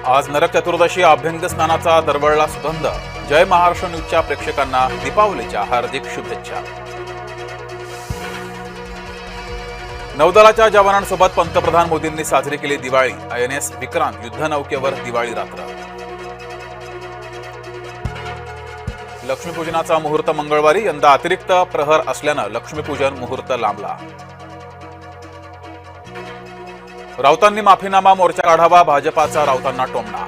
आज नरक चतुर्दशी अभ्यंग स्नानाचा दरवळला सुगंध। जय महाराष्ट्र न्यूजच्या प्रेक्षकांना दीपावलीच्या हार्दिक शुभेच्छा। नौदलाच्या जवानांसोबत पंतप्रधान मोदींनी साजरी केली दिवाळी। INS विक्रांत युद्धनौकेवर दिवाळी रात्र। लक्ष्मीपूजनाचा मुहूर्त मंगळवारी, यंदा अतिरिक्त प्रहर असल्यानं लक्ष्मीपूजन मुहूर्त लांबला। राऊतांनी माफीनामा मोर्चा काढावा, भाजपाचा राऊतांना टोमणा।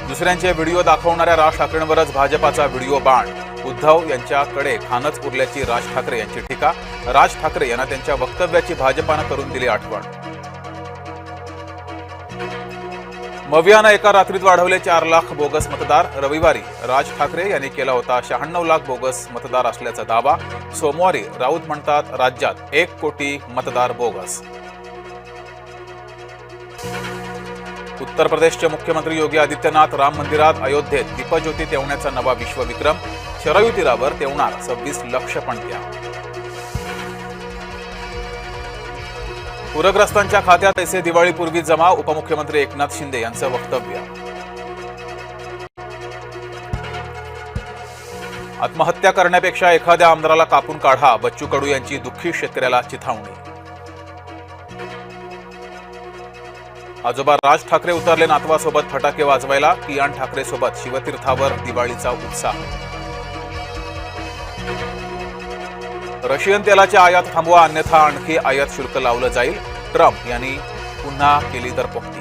दुसऱ्यांचे व्हिडिओ दाखवणाऱ्या राज ठाकरेंवरच भाजपाचा व्हिडिओ बाण। उद्धव यांच्याकडे खानच उरल्याची राज ठाकरे यांची टीका। राज ठाकरे यांना त्यांच्या वक्तव्याची भाजपानं करून दिली आठवण। मवियानं एका रात्रीत वाढवले 4 लाख बोगस मतदार। रविवारी राज ठाकरे यांनी केला होता 96 लाख बोगस मतदार असल्याचा दावा। सोमवारी राऊत म्हणतात राज्यात 1 कोटी मतदार बोगस। उत्तर प्रदेशचे मुख्यमंत्री योगी आदित्यनाथ राम मंदिरात अयोध्येत दीपज्योती तेवण्याचा नवा विश्वविक्रम। शरयू तीरावर तेवणार 26 लक्ष पणत्या। पूरग्रस्तांच्या खात्यात पैसे दिवाळीपूर्वी जमा। उपमुख्यमंत्री एकनाथ शिंदे यांचं वक्तव्य। आत्महत्या करण्यापेक्षा एखाद्या आमदाराला कापून काढा, बच्चू कडू यांची दुःखी शेतकऱ्याला चिथावणी। आजोबा राज ठाकरे उतरले नातवासोबत फटाके वाजवायला। कियान ठाकरे सोबत शिवतीर्थावर दिवाळीचा उत्साह। रशियन तेलाची आयात थांबवा, अन्यथा आणखी आयात शुल्क लावलं जाईल। ट्रम्प यांनी पुन्हा केली दरपोक्ती।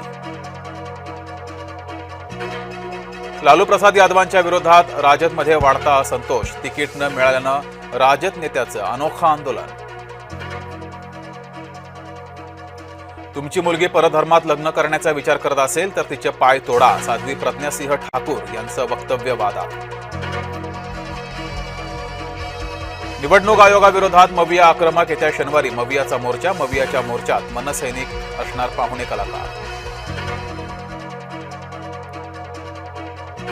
लालू प्रसाद यादवांच्या विरोधात राजदमध्ये वाढता असंतोष। तिकीट न मिळाल्यानं राजद नेत्याचं अनोखं आंदोलन। तुमची मुलगी परधर्मात लग्न करण्याचा विचार करत असेल तर तिचे पाय तोडा, साध्वी प्रज्ञासिंह ठाकूर यांचं वक्तव्य वादात। निवडणूक आयोगाविरोधात मविया आक्रमक। येत्या शनिवारी मवियाचा मोर्चा। मवियाच्या मोर्चात मनसैनिक असणार पाहुणे कलाकार।